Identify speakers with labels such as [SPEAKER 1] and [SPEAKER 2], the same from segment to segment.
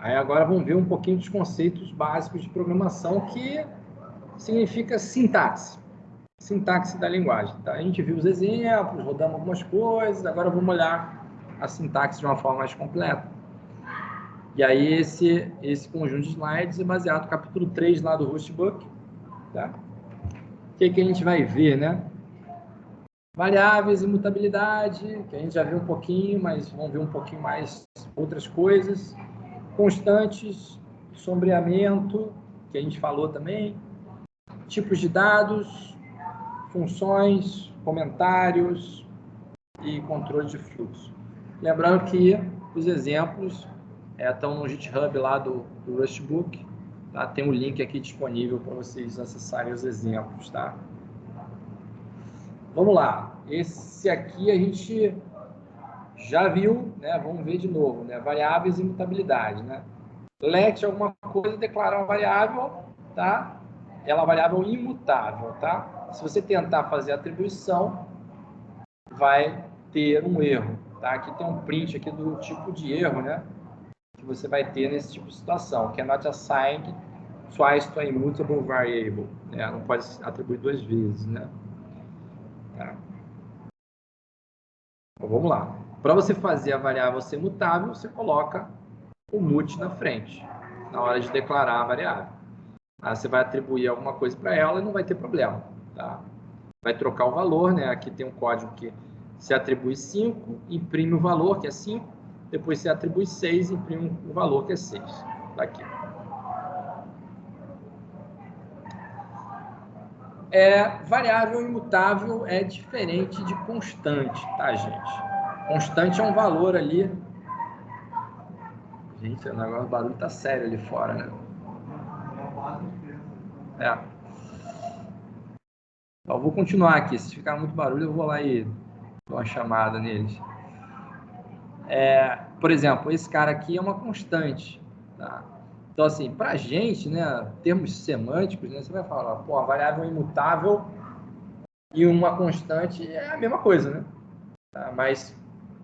[SPEAKER 1] Aí agora vamos ver um pouquinho dos conceitos básicos de programação, que significa sintaxe. Sintaxe da linguagem. Tá? A gente viu os exemplos, rodamos algumas coisas, agora vamos olhar a sintaxe de uma forma mais completa. E aí esse conjunto de slides é baseado no capítulo 3 lá do Rustbook. Tá? O que a gente vai ver, né? Variáveis, imutabilidade, que a gente já viu um pouquinho, mas vamos ver um pouquinho mais outras coisas. Constantes, sombreamento, que a gente falou também. Tipos de dados, funções, comentários e controle de fluxo. Lembrando que os exemplos estão no GitHub lá do Rustbook. Tá? Tem um link aqui disponível para vocês acessarem os exemplos. Tá? Vamos lá. Esse aqui a gente já viu, né? Vamos ver de novo, né? Variáveis e imutabilidade, né? Let alguma coisa, declarar uma variável, tá? Ela é uma variável imutável, tá? Se você tentar fazer atribuição, vai ter um erro, tá? Aqui tem um print aqui do tipo de erro, né? Que você vai ter nesse tipo de situação, que é not assigned twice to a immutable variable, né? Não pode atribuir duas vezes, né? Tá? Então, vamos lá. Para você fazer a variável ser mutável, você coloca o mut na frente, na hora de declarar a variável. Aí você vai atribuir alguma coisa para ela e não vai ter problema. Tá? Vai trocar o valor, né? Aqui tem um código que você atribui 5, imprime o valor, que é 5, depois você atribui 6, imprime o valor, que é 6. Daqui. Variável imutável é diferente de constante, tá, gente? Constante é um valor ali. Gente, o negócio, o barulho tá sério ali fora, né? Eu vou continuar aqui. Se ficar muito barulho, eu vou lá e dou uma chamada neles. Por exemplo, esse cara aqui é uma constante. Tá? Então, assim, para a gente, né, termos semânticos, né, você vai falar, pô, a variável imutável e uma constante é a mesma coisa, né? Tá? Mas,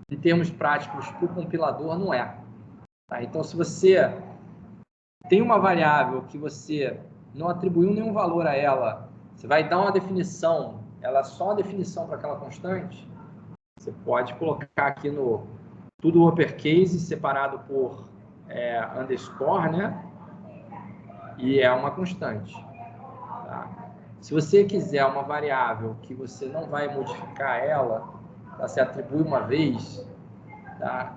[SPEAKER 1] em termos práticos, para o compilador, não é. Tá? Então, se você tem uma variável que você não atribuiu nenhum valor a ela, você vai dar uma definição, ela é só uma definição para aquela constante, você pode colocar aqui no tudo uppercase, separado por underscore, né? E é uma constante. Tá? Se você quiser uma variável que você não vai modificar ela, tá? Você atribui uma vez, tá?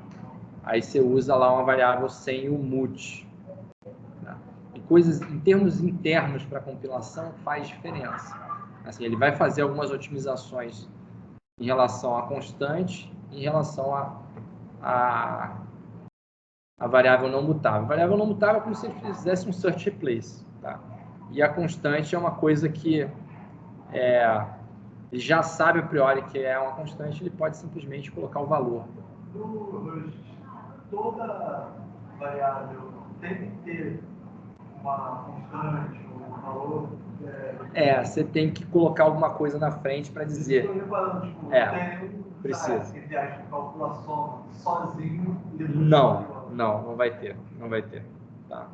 [SPEAKER 1] Aí você usa lá uma variável sem o mut. Tá? E coisas em termos internos para compilação faz diferença. Assim, ele vai fazer algumas otimizações em relação à constante, em relação a variável não mutável. A variável não mutável é como se ele fizesse um search replace. Tá? E a constante é uma coisa que ele já sabe a priori que é uma constante, ele pode simplesmente colocar o valor.
[SPEAKER 2] Toda variável tem que ter uma constante, um valor.
[SPEAKER 1] Você tem que colocar alguma coisa na frente para dizer. Precisa.
[SPEAKER 2] Calculação sozinho.
[SPEAKER 1] Não vai ter. Não vai ter. Tá?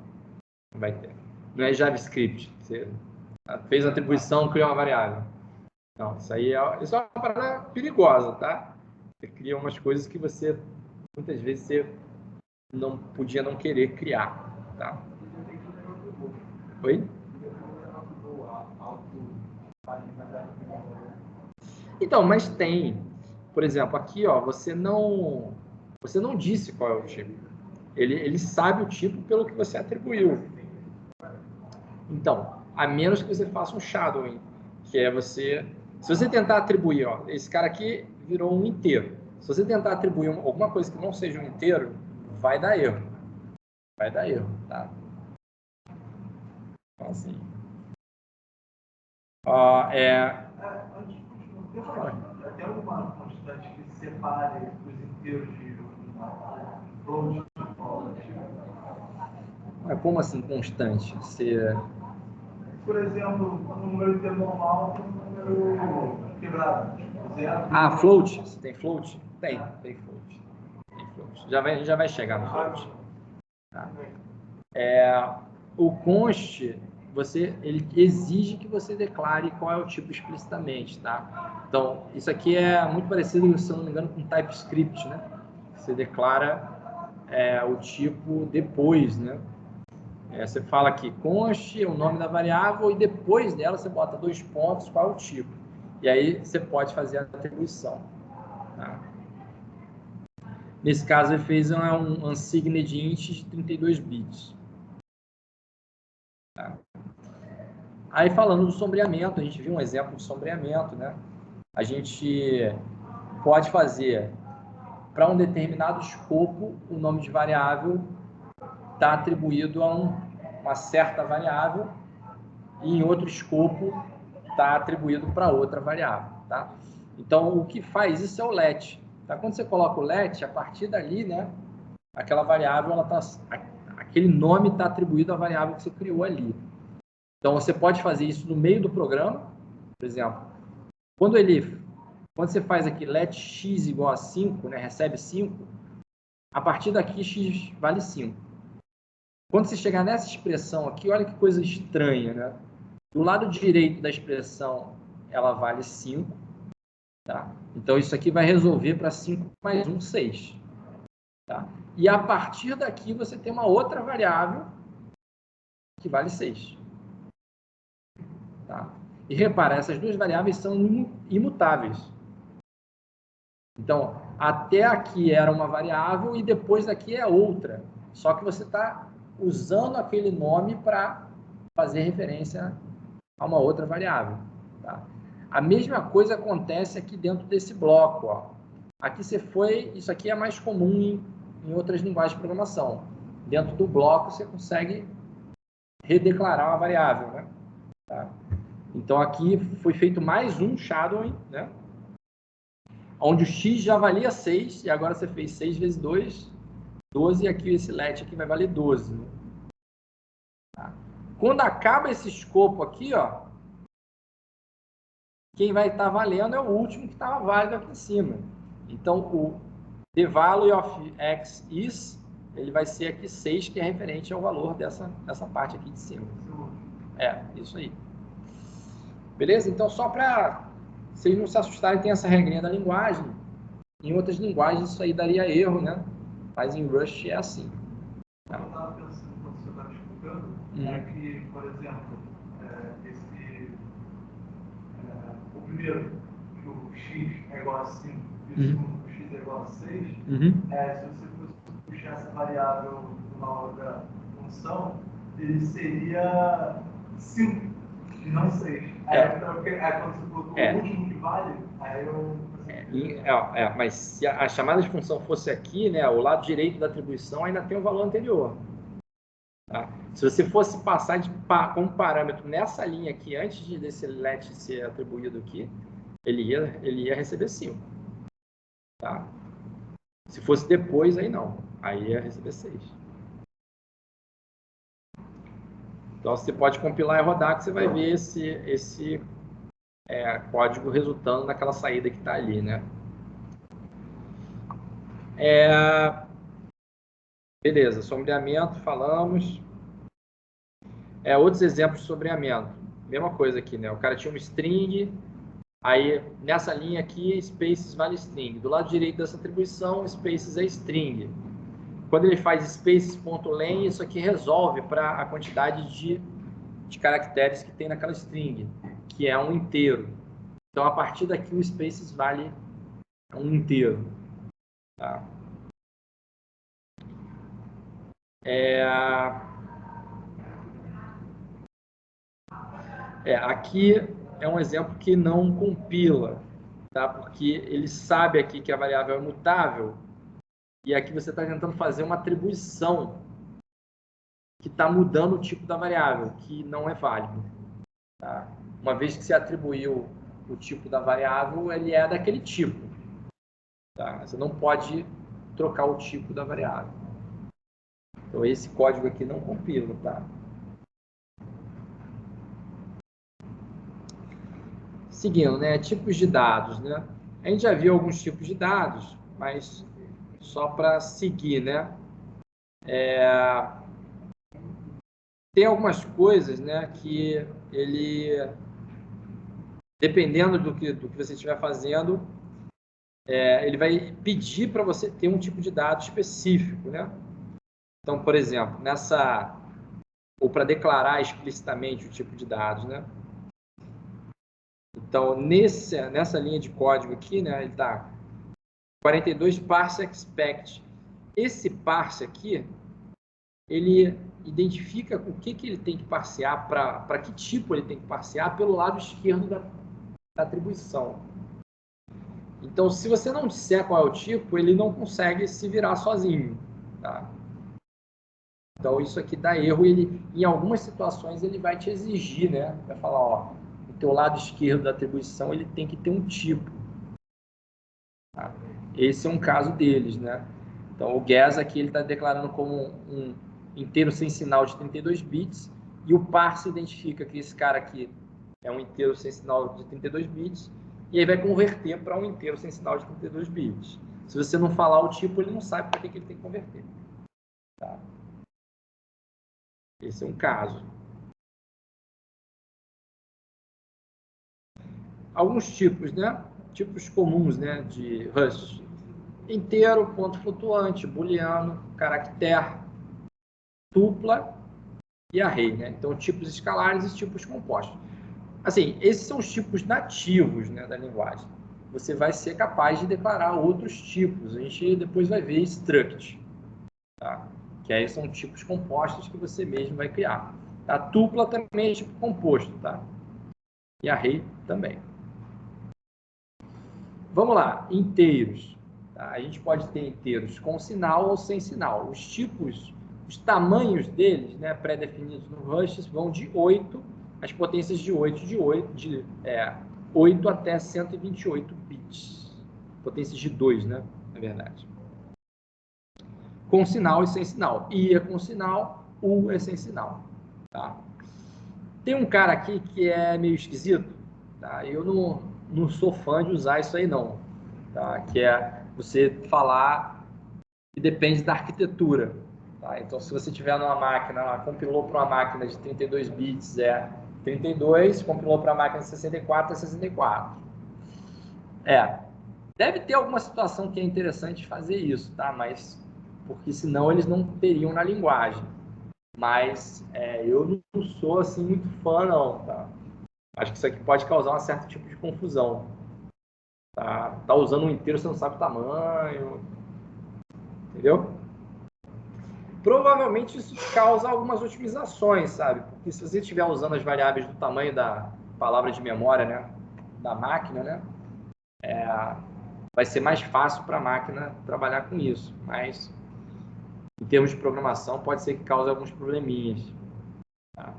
[SPEAKER 1] Não vai ter. Não é JavaScript. Você fez a atribuição, criou uma variável. Não, isso aí é uma parada perigosa, tá? Você cria umas coisas que você, muitas vezes, você não podia não querer criar, tá? Oi? Então, mas tem. Por exemplo, aqui, ó, você não disse qual é o tipo. Ele sabe o tipo pelo que você atribuiu. Então, a menos que você faça um shadowing, que é você... Se você tentar atribuir, ó, esse cara aqui virou um inteiro. Se você tentar atribuir alguma coisa que não seja um inteiro, vai dar erro. Vai dar erro, tá? Então, assim...
[SPEAKER 2] Tem alguma constante que separe os inteiros de float?
[SPEAKER 1] Como assim constante?
[SPEAKER 2] Por exemplo, um número inteiro normal com um número quebrado.
[SPEAKER 1] Float? Você tem float? Tem float. Já vai chegar no float. Tá? O const, ele exige que você declare qual é o tipo explicitamente, tá? Então, isso aqui é muito parecido, se eu não me engano, com TypeScript, né? Você declara o tipo depois, né? Você fala aqui const, o nome da variável, e depois dela você bota 2 pontos, qual é o tipo. E aí você pode fazer a atribuição. Tá? Nesse caso, ele fez um unsigned int de 32 bits. Tá? Aí, falando do sombreamento, a gente viu um exemplo de sombreamento, né? A gente pode fazer, para um determinado escopo, o nome de variável está atribuído a uma certa variável, e em outro escopo está atribuído para outra variável. Tá? Então, o que faz isso é o let. Tá? Quando você coloca o let, a partir dali, né, aquela variável, aquele nome está atribuído à variável que você criou ali. Então, você pode fazer isso no meio do programa. Por exemplo, quando você faz aqui let x igual a 5, né, recebe 5, a partir daqui x vale 5. Quando você chegar nessa expressão aqui, olha que coisa estranha, né? Do lado direito da expressão, ela vale 5. Tá? Então, isso aqui vai resolver para 5 mais 1, 6. Tá? E a partir daqui, você tem uma outra variável que vale 6. Tá? E repara, essas duas variáveis são imutáveis. Então, até aqui era uma variável e depois daqui é outra. Só que você está usando aquele nome para fazer referência a uma outra variável. Tá? A mesma coisa acontece aqui dentro desse bloco. Ó. Aqui isso aqui é mais comum em outras linguagens de programação. Dentro do bloco você consegue redeclarar uma variável. Né? Tá? Então aqui foi feito mais um shadowing, né? Onde o x já valia 6, e agora você fez 6 vezes 2, 12, e aqui esse let aqui vai valer 12. Né? Tá? Quando acaba esse escopo aqui, ó, quem vai estar valendo é o último que estava válido aqui em cima. Então, o the value of x is, ele vai ser aqui 6, que é referente ao valor dessa parte aqui de cima. Isso aí. Beleza? Então, só para vocês não se assustarem, tem essa regrinha da linguagem. Em outras linguagens, isso aí daria erro, né? Mas em Rust é assim.
[SPEAKER 2] Eu estava pensando, quando você estava explicando, é que, por exemplo, o primeiro, que o x é igual a 5, e o segundo, que o x é igual a 6, se você fosse puxar essa variável numa outra função, ele seria 5 e não 6. Aí quando você colocou o último que vale, aí eu...
[SPEAKER 1] mas se a chamada de função fosse aqui, né, o lado direito da atribuição ainda tem o valor anterior. Tá? Se você fosse passar como parâmetro nessa linha aqui, antes desse let ser atribuído aqui, ele ia receber 5. Tá? Se fosse depois, aí não. Aí ia receber 6. Então, você pode compilar e rodar, que você vai ver esse código resultando naquela saída que está ali, né? Beleza, sombreamento, falamos. Outros exemplos de sombreamento. Mesma coisa aqui, né? O cara tinha um string, aí nessa linha aqui, spaces vale string. Do lado direito dessa atribuição, spaces é string. Quando ele faz spaces.len, isso aqui resolve para a quantidade de caracteres que tem naquela string, que é um inteiro. Então, a partir daqui, o spaces vale um inteiro. Tá? Aqui é um exemplo que não compila, tá? Porque ele sabe aqui que a variável é mutável, e aqui você está tentando fazer uma atribuição que está mudando o tipo da variável, que não é válido. Tá? Uma vez que você atribuiu o tipo da variável, ele é daquele tipo. Tá? Você não pode trocar o tipo da variável. Então, esse código aqui não compila. Tá? Seguindo, né? Tipos de dados, né? A gente já viu alguns tipos de dados, mas só para seguir, né? Tem algumas coisas, né, que ele, dependendo do que você estiver fazendo, ele vai pedir para você ter um tipo de dado específico, né? Então, por exemplo, ou para declarar explicitamente o tipo de dados, né? Então, nessa linha de código aqui, né, ele está 42 parse expect. Esse parse aqui, ele identifica o que ele tem que parsear, para que tipo ele tem que parsear pelo lado esquerdo da atribuição. Então, se você não disser qual é o tipo, ele não consegue se virar sozinho, tá? Então, isso aqui dá erro e em algumas situações ele vai te exigir, né? Vai falar, ó, o teu lado esquerdo da atribuição ele tem que ter um tipo. Tá? Esse é um caso deles, né? Então, o guess aqui ele está declarando como um inteiro sem sinal de 32 bits e o parse identifica que esse cara aqui é um inteiro sem sinal de 32 bits e aí vai converter para um inteiro sem sinal de 32 bits. Se você não falar o tipo, ele não sabe para que ele tem que converter. Tá? Esse é um caso. Alguns tipos, né? Tipos comuns, né? De Rust. Inteiro, ponto flutuante, booleano, caractere, tupla e array, né? Então, tipos escalares e tipos compostos. Assim, esses são os tipos nativos, né, da linguagem. Você vai ser capaz de declarar outros tipos. A gente depois vai ver struct, tá? Que aí são tipos compostos que você mesmo vai criar. A tupla também é tipo composto, tá? E array também. Vamos lá, inteiros. Tá? A gente pode ter inteiros com sinal ou sem sinal. Os tipos, os tamanhos deles, né, pré-definidos no Rust, vão de 8, as potências de 8 até 128 bits. Potências de 2, né, na verdade. Com sinal e sem sinal. I é com sinal, U é sem sinal. Tá? Tem um cara aqui que é meio esquisito. Tá? Eu não sou fã de usar isso aí, não. Tá? Que é você falar que depende da arquitetura. Tá? Então, se você tiver numa máquina, compilou para uma máquina de 32 bits, é 32, compilou para a máquina de 64, é 64. Deve ter alguma situação que é interessante fazer isso, tá? Mas, porque senão eles não teriam na linguagem. Mas eu não sou assim muito fã, não, tá? Acho que isso aqui pode causar um certo tipo de confusão. Tá usando um inteiro, você não sabe o tamanho. Entendeu? Provavelmente isso causa algumas otimizações, sabe? Porque se você estiver usando as variáveis do tamanho da palavra de memória, né? Da máquina, né? Vai ser mais fácil para a máquina trabalhar com isso. Mas, em termos de programação, pode ser que cause alguns probleminhas. Tá?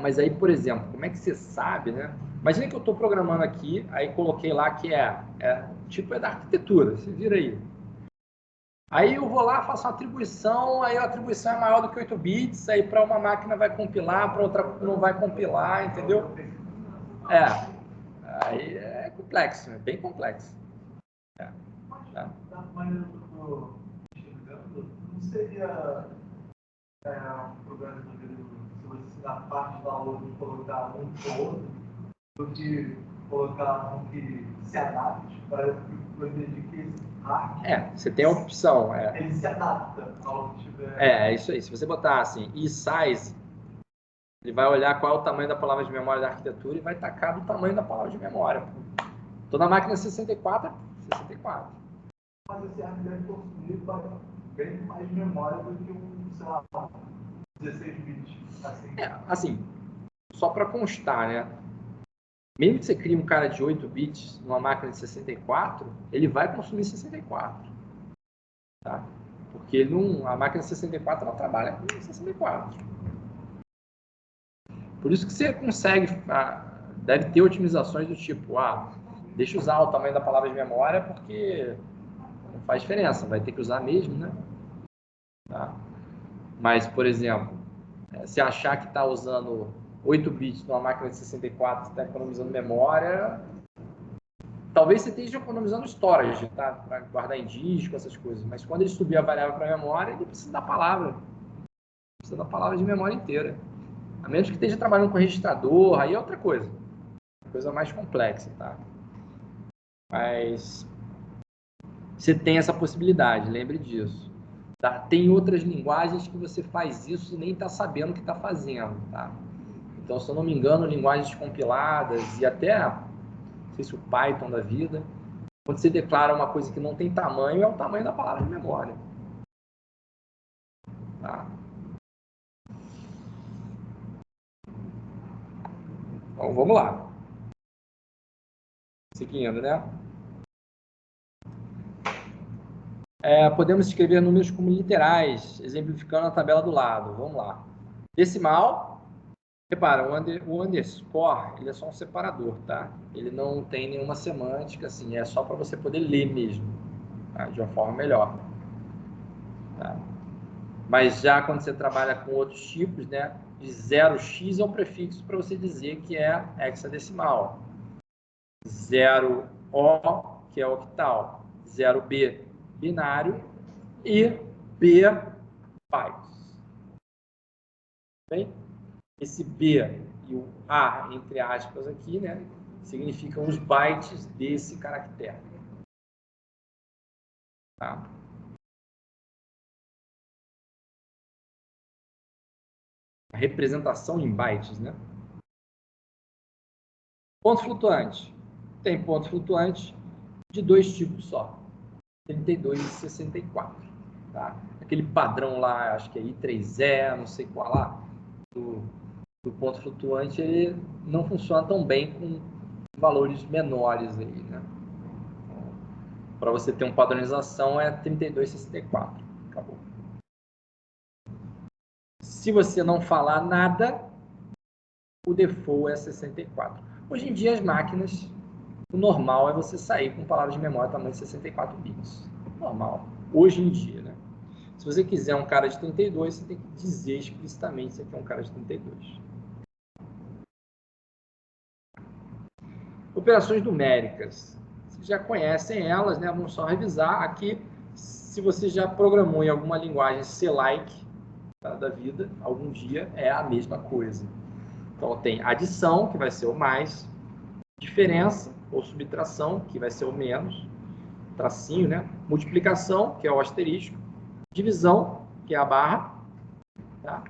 [SPEAKER 1] Mas aí, por exemplo, como é que você sabe, né? Imagina que eu estou programando aqui, aí coloquei lá que tipo é da arquitetura, você vira aí. Aí eu vou lá, faço uma atribuição, aí a atribuição é maior do que 8 bits, aí para uma máquina vai compilar, para outra não vai compilar, entendeu? Aí é complexo, é bem complexo. Tá?
[SPEAKER 2] Da maneira que eu estou enxergando, não seria um problema se você se dá parte da outra e colocar um para o outro, do que colocar um que se adapte para impedir que esse hack...
[SPEAKER 1] Você tem a opção.
[SPEAKER 2] Ele se adapta ao que tiver...
[SPEAKER 1] É isso aí. Se você botar assim, size, ele vai olhar qual é o tamanho da palavra de memória da arquitetura e vai tacar do tamanho da palavra de memória. Toda máquina 64 é 64.
[SPEAKER 2] Mas esse hack deve consumir bem mais memória do que sei lá, 16 bits.
[SPEAKER 1] Assim, só para constar, né? Mesmo que você crie um cara de 8 bits numa máquina de 64, ele vai consumir 64. Tá? Porque a máquina de 64 ela trabalha com 64. Por isso que você consegue, deve ter otimizações do tipo, deixa eu usar o tamanho da palavra de memória porque não faz diferença, vai ter que usar mesmo, né? Tá? Mas, por exemplo, se achar que está usando 8 bits numa máquina de 64, está economizando memória, Talvez você esteja economizando storage, tá? Para guardar em disco, essas coisas. Mas quando ele subir a variável para a memória, ele precisa da palavra. Precisa da palavra de memória inteira. A menos que esteja trabalhando com registrador, aí é outra coisa. Coisa mais complexa, tá? Mas você tem essa possibilidade, lembre disso. Tá? Tem outras linguagens que você faz isso e nem está sabendo o que está fazendo, tá? Então, se eu não me engano, linguagens compiladas e até, não sei se o Python da vida, quando você declara uma coisa que não tem tamanho, é o tamanho da palavra de memória. Tá? Então, vamos lá. Seguindo, né? Podemos escrever números como literais, exemplificando a tabela do lado. Vamos lá. Decimal, repara, o underscore, ele é só um separador, tá? Ele não tem nenhuma semântica, assim, é só para você poder ler mesmo, tá? De uma forma melhor. Tá? Mas já quando você trabalha com outros tipos, né, de 0x é o prefixo para você dizer que é hexadecimal. 0O, que é octal. 0B, binário. E B, bytes. Bem? Esse B e o A, entre aspas, aqui, né, significam os bytes desse caractere. Tá? A representação em bytes, né? Ponto flutuante. Tem ponto flutuante de dois tipos só. 32 e 64. Tá? Aquele padrão lá, acho que é I3E, não sei qual lá, do ponto flutuante, ele não funciona tão bem com valores menores aí, né? Para você ter uma padronização é 32 e 64. Acabou. Se você não falar nada, o default é 64. Hoje em dia, as máquinas, o normal é você sair com palavras de memória tamanho de 64 bits. Normal. Hoje em dia, né? Se você quiser um cara de 32, você tem que dizer explicitamente se você quer um cara de 32. Operações numéricas. Vocês já conhecem elas, né? Vamos só revisar. Aqui, se você já programou em alguma linguagem C-like, tá, da vida, algum dia é a mesma coisa. Então, tem adição, que vai ser o mais, diferença ou subtração, que vai ser o menos, tracinho, né? Multiplicação, que é o asterisco, divisão, que é a barra, tá?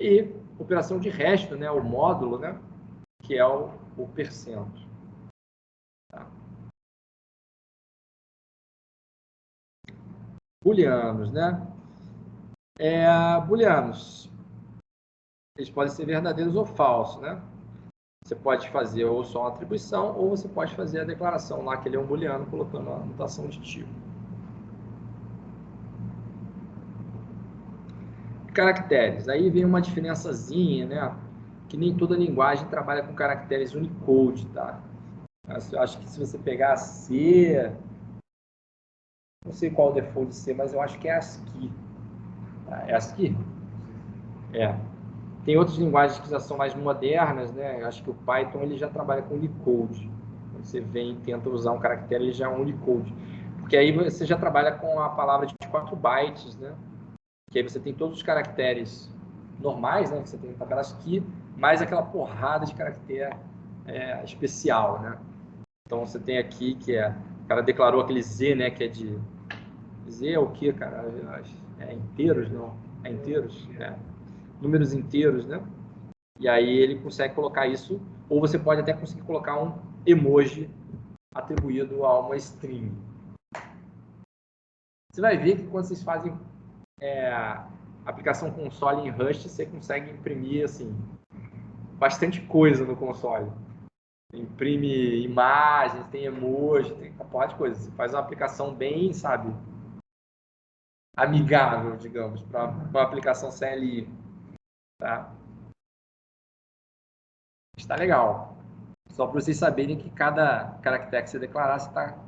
[SPEAKER 1] E operação de resto, né? O módulo, né? Que é o percento. Tá? Booleanos, né? Booleanos, eles podem ser verdadeiros ou falsos, né? Você pode fazer ou só uma atribuição, ou você pode fazer a declaração lá, que ele é um booleano, colocando a mutação de tipo. Caracteres. Aí vem uma diferençazinha, né? Que nem toda linguagem trabalha com caracteres Unicode, tá? Eu acho que se você pegar C, não sei qual o default de C, mas eu acho que é ASCII. É ASCII? É. Tem outras linguagens que já são mais modernas, né? Eu acho que o Python ele já trabalha com Unicode. Quando você vem e tenta usar um caractere, ele já é um Unicode. Porque aí você já trabalha com a palavra de 4 bytes, né? Que aí você tem todos os caracteres normais, né? Que você tem tabela ASCII, mais aquela porrada de caractere especial, né? Então você tem aqui que o cara declarou aquele Z, né? Que é de... Z é o quê, cara? É inteiros, não? É inteiros? É. Números inteiros, né? E aí ele consegue colocar isso, ou você pode até conseguir colocar um emoji atribuído a uma string. Você vai ver que quando vocês fazem aplicação console em Rust, você consegue imprimir assim, bastante coisa no console. Imprime imagens, tem emoji, tem uma porrada de coisa. Você faz uma aplicação bem, sabe, amigável, digamos, para uma aplicação CLI. Tá? Está legal. Só para vocês saberem que cada caractere que você declarar, você está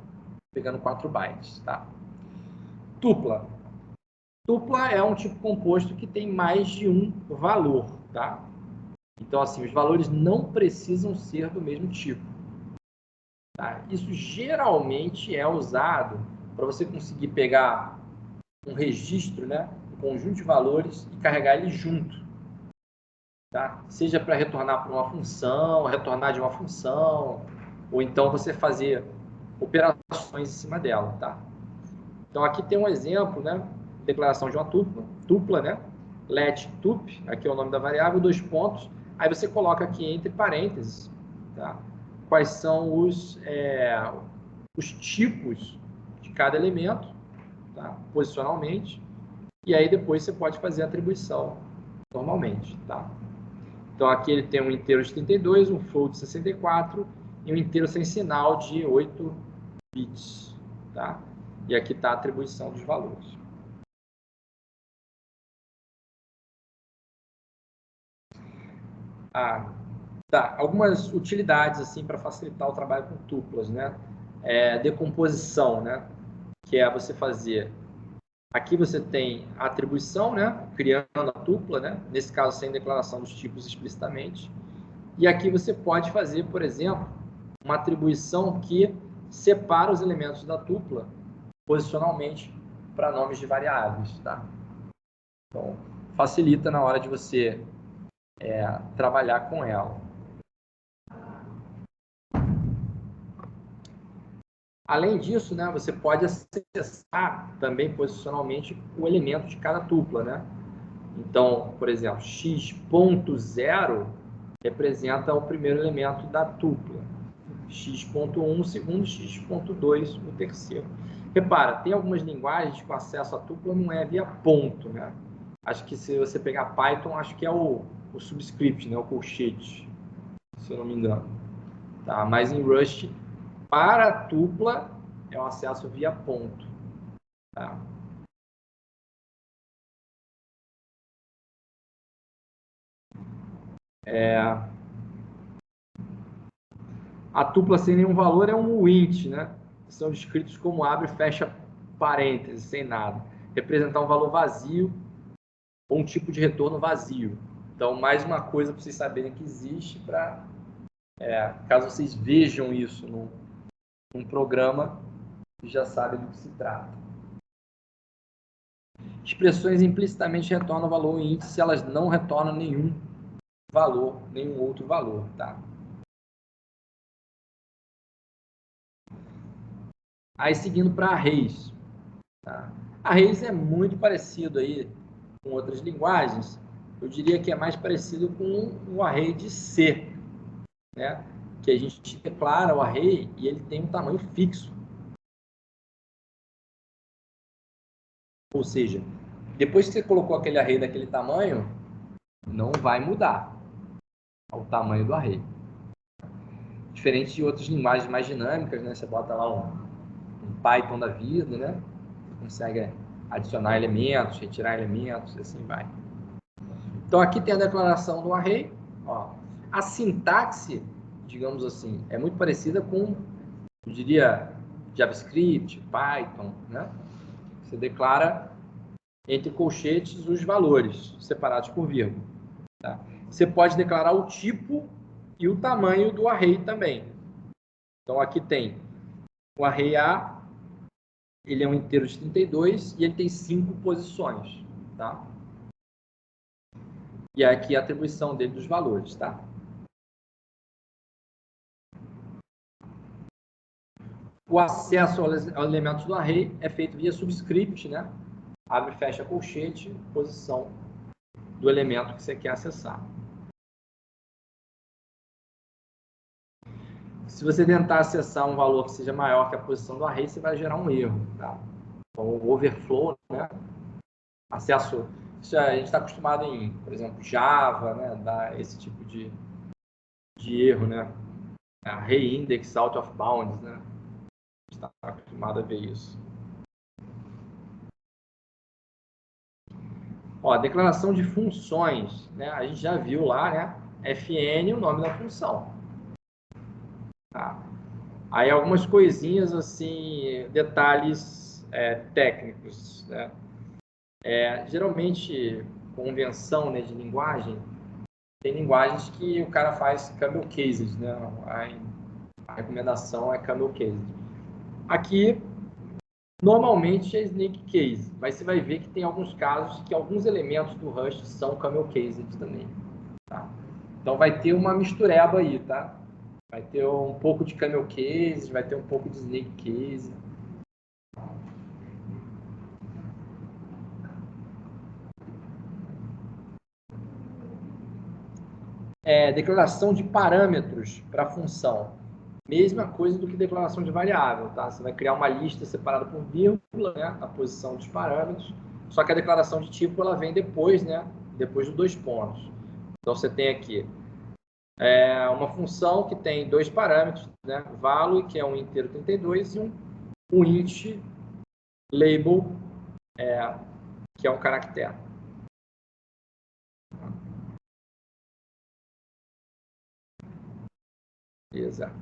[SPEAKER 1] pegando 4 bytes. Tá? Tupla. Tupla é um tipo composto que tem mais de um valor. Tá? Então, assim, os valores não precisam ser do mesmo tipo. Tá? Isso geralmente é usado para você conseguir pegar um registro, né, um conjunto de valores e carregar ele junto. Tá? Seja para retornar para uma função, retornar de uma função, ou então você fazer operações em cima dela. Tá? Então aqui tem um exemplo, né, declaração de uma tupla, né, let tup, aqui é o nome da variável, 2 pontos, aí você coloca aqui entre parênteses, tá, quais são os tipos de cada elemento, tá, posicionalmente, e aí depois você pode fazer a atribuição normalmente. Tá? Então aqui ele tem um inteiro de 32, um float de 64 e um inteiro sem sinal de 8 bits. Tá? E aqui está a atribuição dos valores. Tá. Algumas utilidades assim para facilitar o trabalho com tuplas, né? Decomposição, né? Que é você fazer. Aqui você tem a atribuição, né? Criando a tupla, né? Nesse caso sem declaração dos tipos explicitamente. E aqui você pode fazer, por exemplo, uma atribuição que separa os elementos da tupla posicionalmente para nomes de variáveis, tá? Então, facilita na hora de você trabalhar com ela. Além disso, né, você pode acessar também posicionalmente o elemento de cada tupla, né? Então, por exemplo, x.0 representa o primeiro elemento da tupla, x.1 o segundo, x.2 o terceiro. Repara, tem algumas linguagens que o acesso à tupla não é via ponto, né? Acho que se você pegar Python, acho que é o subscript, né? O colchete, se eu não me engano. Tá? Mas em Rust, para a tupla, é um acesso via ponto. Tá? A tupla sem nenhum valor é um int, né? São descritos como abre e fecha parênteses, sem nada. Representar um valor vazio ou um tipo de retorno vazio. Então, mais uma coisa para vocês saberem que existe, para caso vocês vejam isso num programa, já sabem do que se trata. Expressões implicitamente retornam valor int se elas não retornam nenhum valor, nenhum outro valor, tá? Aí seguindo para arrays, tá? Arrays é muito parecido aí com outras linguagens. Eu diria que é mais parecido com o array de C, né? Que a gente declara o array e ele tem um tamanho fixo. Ou seja, depois que você colocou aquele array daquele tamanho, não vai mudar o tamanho do array. Diferente de outras linguagens mais dinâmicas, né? Você bota lá um Python da vida, né? Você consegue adicionar elementos, retirar elementos, e assim vai. Então aqui tem a declaração do array. Ó. A sintaxe, digamos assim, é muito parecida com, eu diria, JavaScript, Python, né? Você declara entre colchetes os valores separados por vírgula. Tá? Você pode declarar o tipo e o tamanho do array também. Então aqui tem o array A, ele é um inteiro de 32 e ele tem 5 posições. Tá? E aqui a atribuição dele dos valores. Tá? O acesso aos elementos do array é feito via subscript, né? Abre e fecha colchete, posição do elemento que você quer acessar. Se você tentar acessar um valor que seja maior que a posição do array, você vai gerar um erro. Tá? Então, o overflow, né? Acesso... Isso a gente está acostumado em, por exemplo, Java, né? Dar esse tipo de erro, né? Array index out of bounds, né? A gente está acostumado a ver isso. Ó, declaração de funções, né? A gente já viu lá, né? fn, o nome da função. Tá? Aí algumas coisinhas assim, detalhes técnicos, né? Geralmente, convenção, né, de linguagem, tem linguagens que o cara faz camel cases, né? recomendação é camel case. Aqui, normalmente é snake case, mas você vai ver que tem alguns casos que alguns elementos do Rust são camel case também. Tá? Então vai ter uma mistureba aí, tá? Vai ter um pouco de camel case, vai ter um pouco de snake case. Declaração de parâmetros para a função. Mesma coisa do que declaração de variável, tá? Você vai criar uma lista separada por vírgula, né? A posição dos parâmetros. Só que a declaração de tipo ela vem depois, né? Depois dos 2 pontos. Então você tem aqui uma função que tem 2 parâmetros, né? Value, que é um inteiro 32, e um int label, que é um caractere. Exato.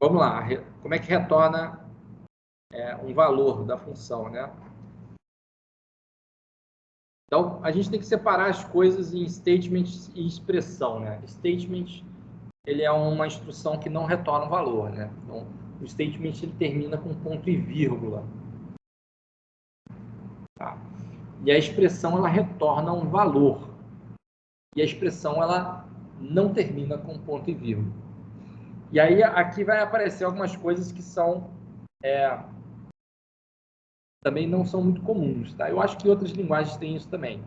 [SPEAKER 1] Vamos lá. Como é que retorna um valor da função, né? Então, a gente tem que separar as coisas em statement e expressão, né? Statement, ele é uma instrução que não retorna um valor, né? Então, o statement ele termina com ponto e vírgula. Tá? E a expressão, ela retorna um valor. E a expressão, ela não termina com ponto e vírgula. E aí, aqui vai aparecer algumas coisas que são... também não são muito comuns, tá? Eu acho que outras linguagens têm isso também.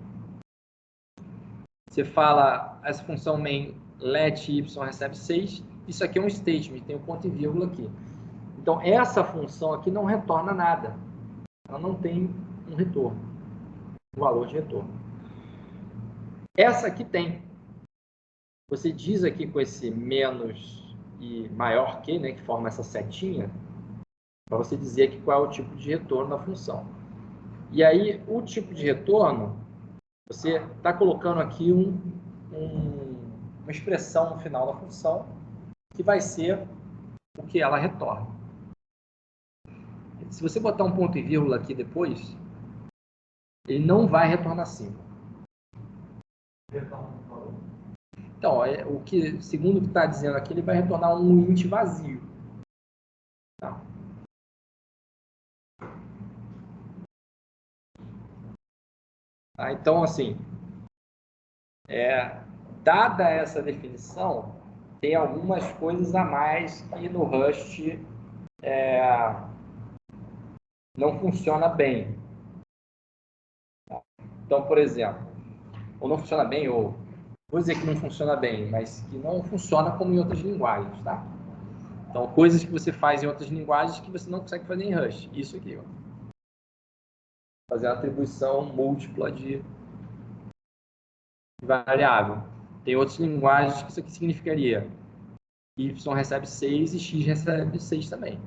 [SPEAKER 1] Você fala, essa função main let y recebe 6, isso aqui é um statement, tem um ponto e vírgula aqui. Então, essa função aqui não retorna nada. Ela não tem um retorno, um valor de retorno. Essa aqui tem. Você diz aqui com esse menos e maior que, né, que forma essa setinha, para você dizer aqui qual é o tipo de retorno da função. E aí, o tipo de retorno, você está colocando aqui uma expressão no final da função que vai ser o que ela retorna. Se você botar um ponto e vírgula aqui depois, ele não vai retornar 5. Então, segundo o que está dizendo aqui, ele vai retornar um int vazio. Tá? Tá? Então, assim, dada essa definição, tem algumas coisas a mais que no Rust não funciona bem. Tá? Então, por exemplo, ou não funciona bem, ou vou dizer que não funciona bem, mas que não funciona como em outras linguagens, tá? Então, coisas que você faz em outras linguagens que você não consegue fazer em Rust. Isso aqui, ó. Fazer uma atribuição múltipla de variável. Tem outras linguagens que isso aqui significaria y recebe 6 e x recebe 6 também.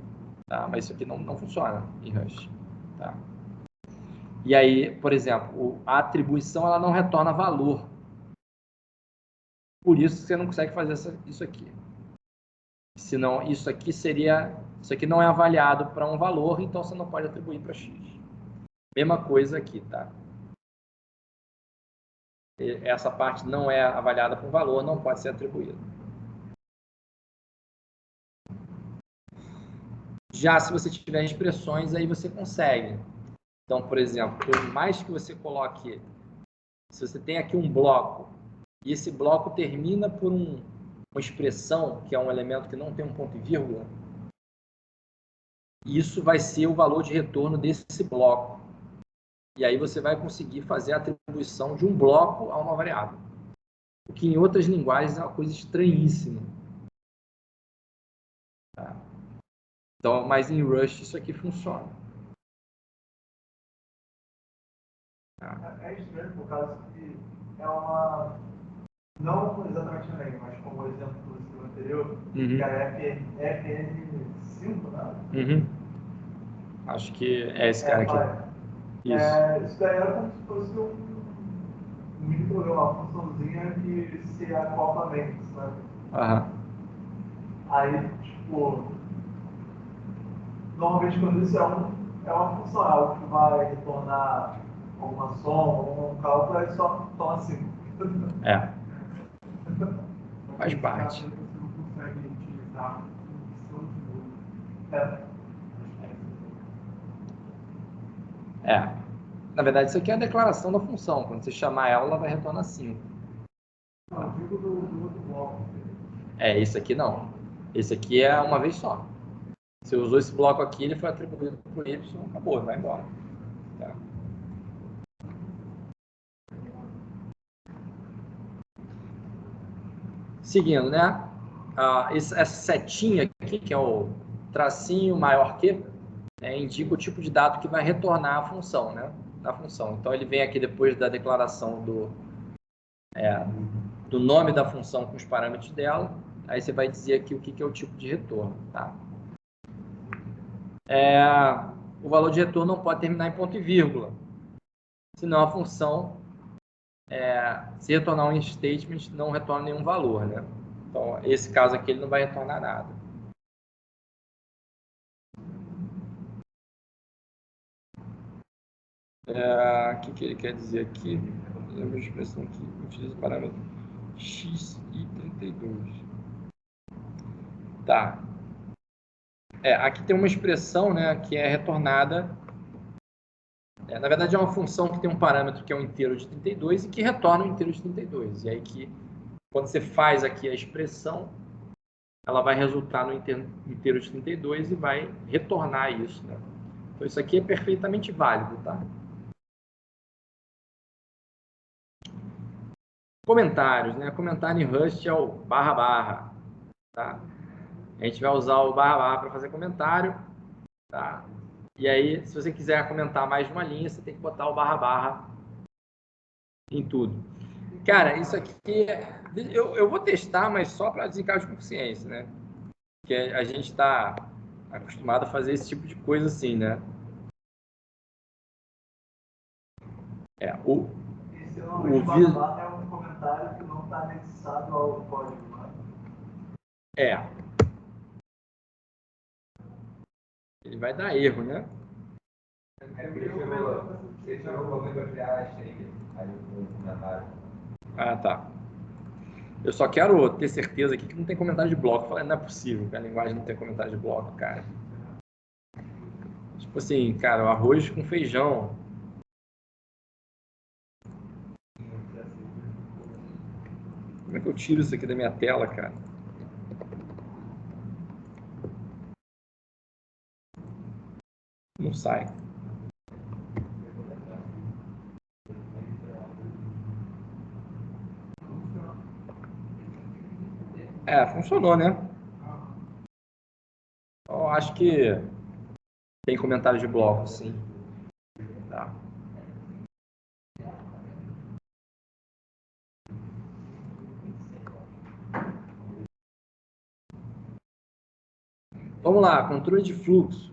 [SPEAKER 1] Tá? Mas isso aqui não funciona em Rust. Tá? E aí, por exemplo, a atribuição ela não retorna valor. Por isso você não consegue fazer isso aqui. Senão, isso aqui não é avaliado para um valor, então você não pode atribuir para x. Mesma coisa aqui, tá? Essa parte não é avaliada por valor, não pode ser atribuída. Já se você tiver expressões, aí você consegue. Então, por exemplo, por mais que você coloque... Se você tem aqui um bloco, e esse bloco termina por uma expressão, que é um elemento que não tem um ponto e vírgula, isso vai ser o valor de retorno desse bloco. E aí você vai conseguir fazer a atribuição de um bloco a uma variável. O que em outras linguagens é uma coisa estranhíssima. Tá? Então, mas em Rust isso aqui funciona.
[SPEAKER 2] Tá? É estranho por causa que é uma... Não exatamente a lei, mas como o exemplo do anterior, que é FN5, né?
[SPEAKER 1] Acho que é esse cara aqui.
[SPEAKER 2] Isso daí era como se fosse um mini programa, uma funçãozinha que se acopla bem, sabe? Aí, tipo, normalmente quando isso é uma função, é algo que vai retornar alguma soma, um cálculo, aí só toma 5.
[SPEAKER 1] É. Faz parte. É. Na verdade, isso aqui é a declaração da função. Quando você chamar ela, ela vai retornar 5.
[SPEAKER 2] Não, eu digo do outro bloco.
[SPEAKER 1] É, esse aqui não. Esse aqui é uma vez só. Você usou esse bloco aqui, ele foi atribuído para o Y, acabou, vai embora. Tá. Seguindo, né? Essa setinha aqui, que é o tracinho maior que, indica o tipo de dado que vai retornar a função, né? Da função. Então, ele vem aqui depois da declaração do nome da função com os parâmetros dela. Aí você vai dizer aqui o que é o tipo de retorno, tá? O valor de retorno não pode terminar em ponto e vírgula, senão a função, se retornar um statement, não retorna nenhum valor, né? Então, esse caso aqui, ele não vai retornar nada. O que ele quer dizer aqui? Lembra a expressão que utiliza o parâmetro x e 32. Tá. Aqui tem uma expressão, né, que é retornada. Na verdade, é uma função que tem um parâmetro que é um inteiro de 32 e que retorna um inteiro de 32. E aí que, quando você faz aqui a expressão, ela vai resultar no inteiro de 32 e vai retornar isso, né? Então, isso aqui é perfeitamente válido, tá? Comentários, né? Comentário em Rust é o //, tá? A gente vai usar o // para fazer comentário, tá? E aí, se você quiser comentar mais de uma linha, você tem que botar o // em tudo. Cara, isso aqui, eu vou testar, mas só para desencargo de consciência, né? Porque a gente está acostumado a fazer esse tipo de coisa assim, né? O
[SPEAKER 2] vídeo é um comentário que não está anexado ao código, né?
[SPEAKER 1] Ele vai dar erro, né?
[SPEAKER 3] Você tirou o problema para criar a string aí no comentário.
[SPEAKER 1] Ah, tá. Eu só quero ter certeza aqui que não tem comentário de bloco. Eu falei, não é possível que a linguagem não tenha comentário de bloco, cara. Tipo assim, cara, o arroz com feijão. Como é que eu tiro isso aqui da minha tela, cara? Não sai. Funcionou, né? Eu acho que tem comentário de bloco, sim. Tá. Vamos lá, controle de fluxo.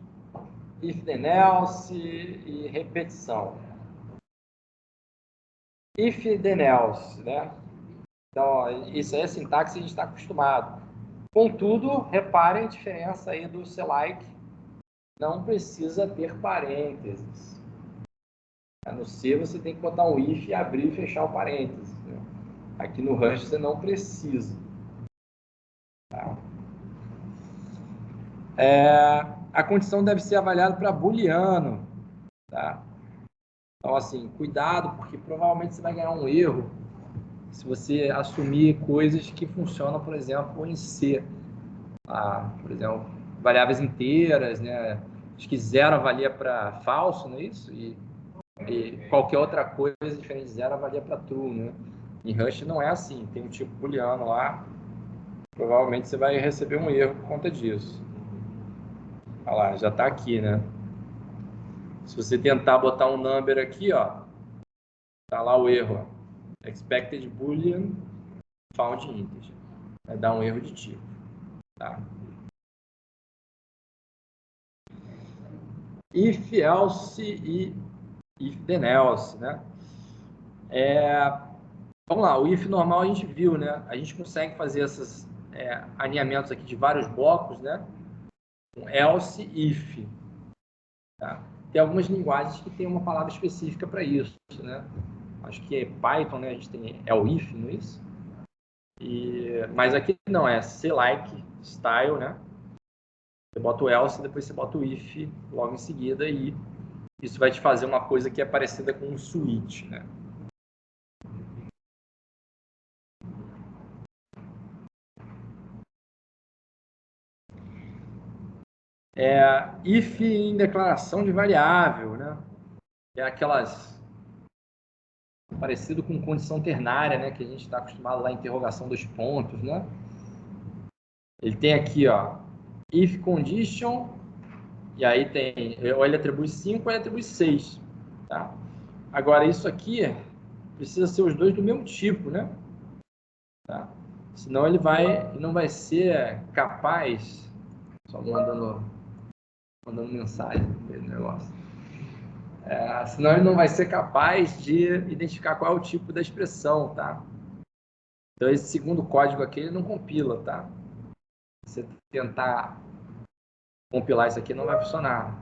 [SPEAKER 1] If then else e repetição. If then else, né? Então, ó, isso aí é sintaxe que a gente está acostumado. Contudo, reparem a diferença aí do select. Não precisa ter parênteses. No C você tem que botar um if e abrir e fechar o parênteses. Né? Aqui no Rust você não precisa. Tá? A condição deve ser avaliada para booleano. Tá? Então, assim, cuidado, porque provavelmente você vai ganhar um erro se você assumir coisas que funcionam, por exemplo, em C. Por exemplo, variáveis inteiras, né? Acho que zero avalia para falso, não é isso? E qualquer outra coisa diferente de zero avalia para true, né? Em Rust não é assim, tem um tipo booleano lá, provavelmente você vai receber um erro por conta disso. Olha lá, já está aqui, né? Se você tentar botar um number aqui, ó, tá lá o erro, ó. Expected boolean found integer. Vai dar um erro de tipo, tá? If, else e if then else, né? Vamos lá, o if normal a gente viu, né? A gente consegue fazer esses alinhamentos aqui de vários blocos, né? Com else if. Tá? Tem algumas linguagens que tem uma palavra específica para isso, né? acho que é Python, né? A gente tem o if, não é isso? Mas aqui não, é C-like style, né? Você bota o else, depois você bota o if logo em seguida e isso vai te fazer uma coisa que é parecida com um switch, né? If em declaração de variável, né? É aquelas parecido com condição ternária, né? Que a gente está acostumado lá em interrogação dos pontos, né? Ele tem aqui, ó, if condition, e aí tem, ou ele atribui 5 ou ele atribui 6, tá? Agora, isso aqui precisa ser os dois do mesmo tipo, né? Tá? Senão ele não vai ser capaz, só mandando mensagem no negócio. Senão ele não vai ser capaz de identificar qual é o tipo da expressão, tá? Então esse segundo código aqui ele não compila, tá? Se você tentar compilar isso aqui não vai funcionar.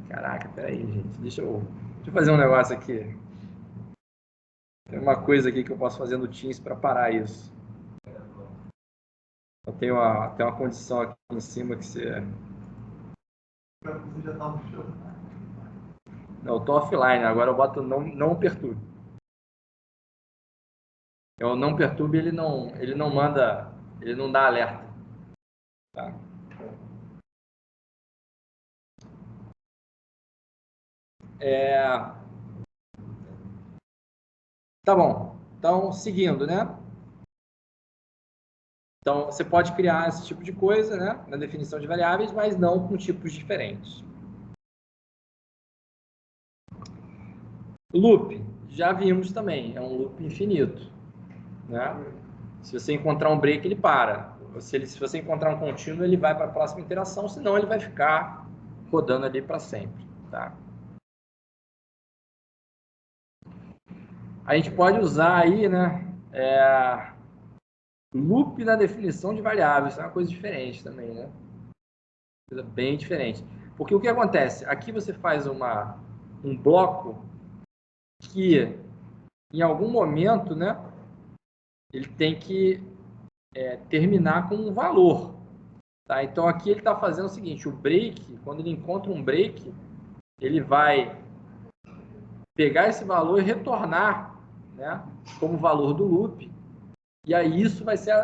[SPEAKER 1] Caraca, peraí, gente, deixa eu fazer um negócio aqui. Tem uma coisa aqui que eu posso fazer no Teams para parar isso. Eu tenho uma condição aqui em cima que você...
[SPEAKER 2] Você já está no chão.
[SPEAKER 1] Não, eu tô offline, agora eu boto não perturbe. Eu não perturbe, ele não manda, ele não dá alerta. Tá? Tá bom. Então, seguindo, né? Então, você pode criar esse tipo de coisa, né? Na definição de variáveis, mas não com tipos diferentes. Loop, já vimos também, é um loop infinito, né? Se você encontrar um break, ele para. Se você encontrar um contínuo, ele vai para a próxima interação, senão ele vai ficar rodando ali para sempre, tá? A gente pode usar aí, né? Loop na definição de variáveis, é uma coisa diferente também, né? Coisa bem diferente. Porque o que acontece? Aqui você faz um bloco que, em algum momento, né? Ele tem que terminar com um valor. Tá? Então, aqui ele está fazendo o seguinte, o break, quando ele encontra um break, ele vai pegar esse valor e retornar, né, como valor do loop, e aí isso vai ser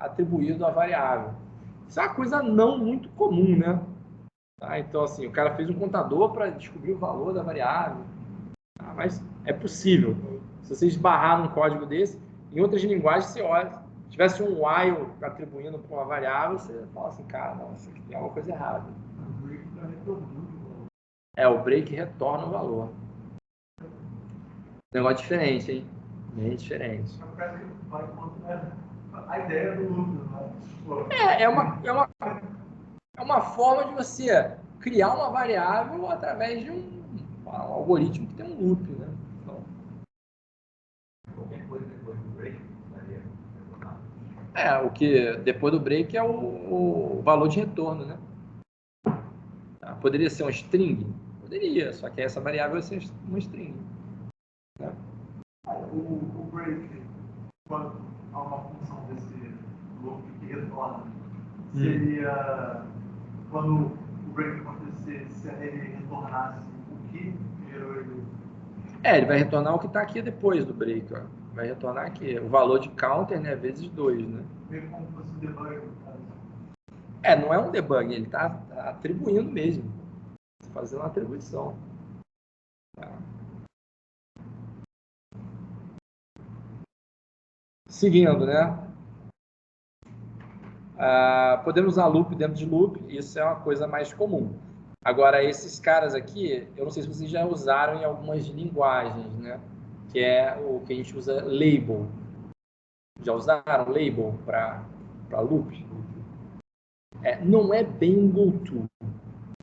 [SPEAKER 1] atribuído à variável. Isso é uma coisa não muito comum, né? Tá? Então, assim, o cara fez um contador para descobrir o valor da variável, tá? Mas é possível. Se você esbarrar num código desse, em outras linguagens, você olha, se tivesse um while atribuindo para uma variável, você fala assim, cara, não, isso aqui tem alguma coisa errada. O break retorna o valor. Negócio diferente, hein? Bem diferente.
[SPEAKER 2] A ideia do loop, né?
[SPEAKER 1] É uma forma de você criar uma variável através de um algoritmo que tem um loop, né? Então,
[SPEAKER 3] qualquer coisa depois do break,
[SPEAKER 1] o que depois do break é o valor de retorno, né? Tá? Poderia ser um string? Poderia, só que essa variável vai ser uma string. Né?
[SPEAKER 2] O break, quando há uma função desse loop que retorna, seria quando o break acontecesse, se ele retornasse o que gerou ele?
[SPEAKER 1] Ele vai retornar o que está aqui depois do break, ó. Vai retornar aqui, o valor de counter, né, vezes 2, né?
[SPEAKER 2] Meio como se fosse um debug, no caso.
[SPEAKER 1] Não é um debug, ele está atribuindo mesmo. Fazendo uma atribuição. Tá? Seguindo, né? Podemos usar loop dentro de loop, isso é uma coisa mais comum. Agora, esses caras aqui, eu não sei se vocês já usaram em algumas linguagens, né? Que é o que a gente usa label. Já usaram label para loop? Não é bem um goto,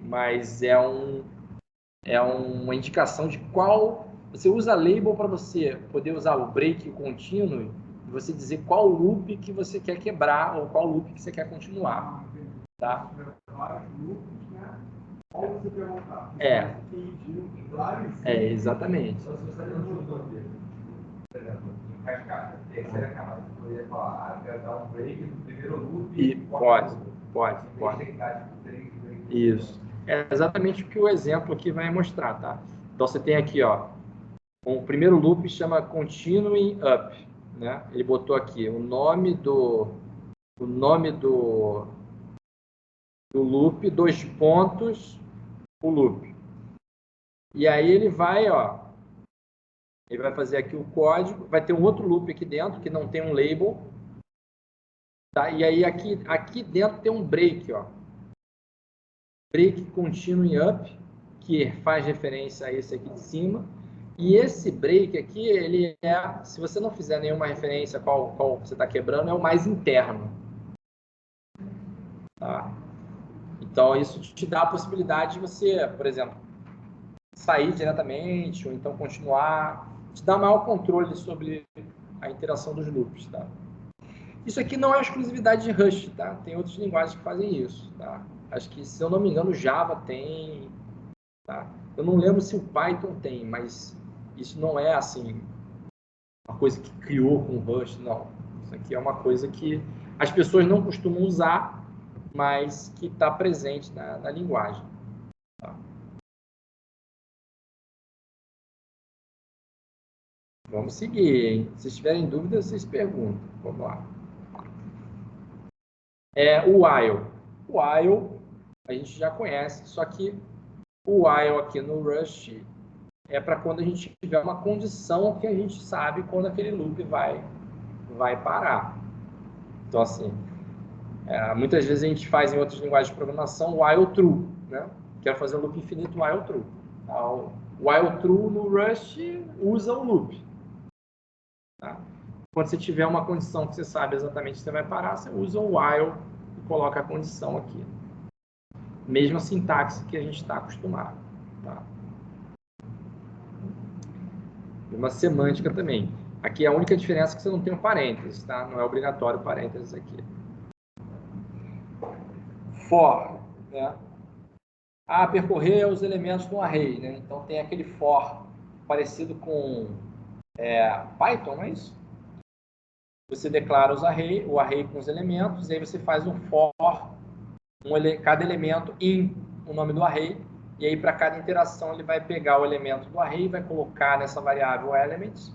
[SPEAKER 1] mas é uma indicação de qual... Você usa label para você poder usar o break contínuo e você dizer qual loop que você quer quebrar ou qual loop que você quer continuar. Tá? Exatamente.
[SPEAKER 3] Por exemplo, em cascata, terceira camada, você poderia falar, eu quero dar um break no primeiro loop
[SPEAKER 1] E pode.
[SPEAKER 3] Break.
[SPEAKER 1] Isso. É exatamente o que o exemplo aqui vai mostrar, tá? Então você tem aqui, ó, o primeiro loop chama Continuing Up, né? Ele botou aqui o nome do loop, 2 pontos, o loop. E aí ele vai fazer aqui o código, vai ter um outro loop aqui dentro que não tem um label, tá? E aí aqui dentro tem um break, ó. Break Continuing Up, que faz referência a esse aqui de cima. E esse break aqui, ele se você não fizer nenhuma referência qual você está quebrando, é o mais interno. Tá? Então, isso te dá a possibilidade de você, por exemplo, sair diretamente, ou então continuar. Te dá maior controle sobre a interação dos loops. Tá? Isso aqui não é exclusividade de Rust, tá? Tem outras linguagens que fazem isso. Tá? Acho que, se eu não me engano, o Java tem. Tá? Eu não lembro se o Python tem, mas isso não é assim uma coisa que criou com o Rust, não. Isso aqui é uma coisa que as pessoas não costumam usar, mas que está presente na linguagem. Tá? Vamos seguir, hein? Se tiverem dúvidas, vocês perguntam. Vamos lá. O while. O while a gente já conhece, só que o while aqui no Rust é para quando a gente tiver uma condição que a gente sabe quando aquele loop vai parar. Então, assim, muitas vezes a gente faz em outras linguagens de programação while true, né? Quero fazer um loop infinito while true. O while true no Rust usa o loop. Tá? Quando você tiver uma condição que você sabe exatamente que você vai parar, você usa o while e coloca a condição aqui. Mesma sintaxe que a gente está acostumado. Tá? Uma semântica também. Aqui a única diferença é que você não tem um parênteses, tá? Não é obrigatório parênteses aqui. For, né? Percorrer os elementos do array, né? Então tem aquele for parecido com Python, não é isso? Você declara o array com os elementos, e aí você faz um for, cada elemento in o nome do array, e aí para cada interação ele vai pegar o elemento do array, vai colocar nessa variável elements,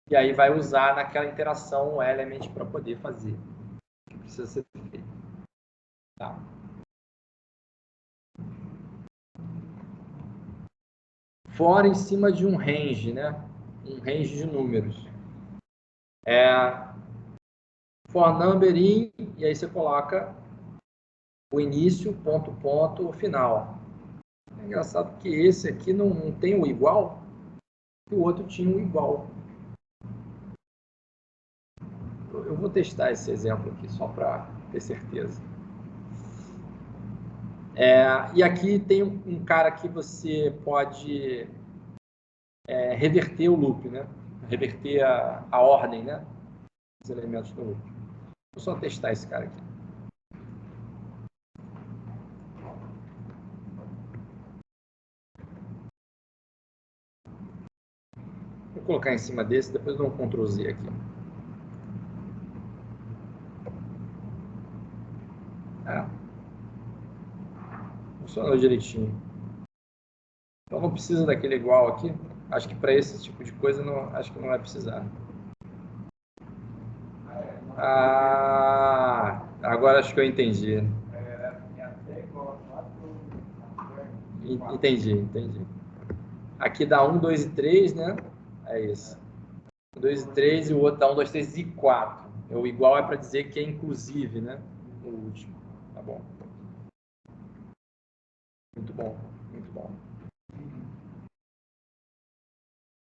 [SPEAKER 1] e aí vai usar naquela interação o element para poder fazer o que precisa ser feito. Tá? For em cima de um range, né? Um range de números. For number in, e aí você coloca o início, ponto, o final. É engraçado que esse aqui não tem o igual, e o outro tinha o igual. Eu vou testar esse exemplo aqui, só para ter certeza. E aqui tem um cara que você pode reverter o loop, né? Reverter a ordem, né? Os elementos do loop. Vou só testar esse cara aqui. Vou colocar em cima desse, depois eu dou um Ctrl Z aqui. Funcionou direitinho. Então não precisa daquele igual aqui. Acho que para esse tipo de coisa acho que não vai precisar. Agora acho que eu entendi. Entendi. Aqui dá 1, 2 e 3, né? É isso. 1, 2 e 3 e o outro dá 1, 2, 3 e 4. O igual é para dizer que é inclusive, né? O último. Tá bom. Muito bom.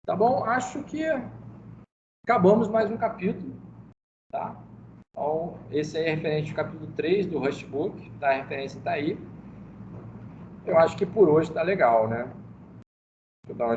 [SPEAKER 1] Tá bom? Acho que acabamos mais um capítulo. Tá? Então, esse aí é referente ao capítulo 3 do Rustbook. Tá? A referência está aí. Eu acho que por hoje está legal, né? Deixa eu dar uma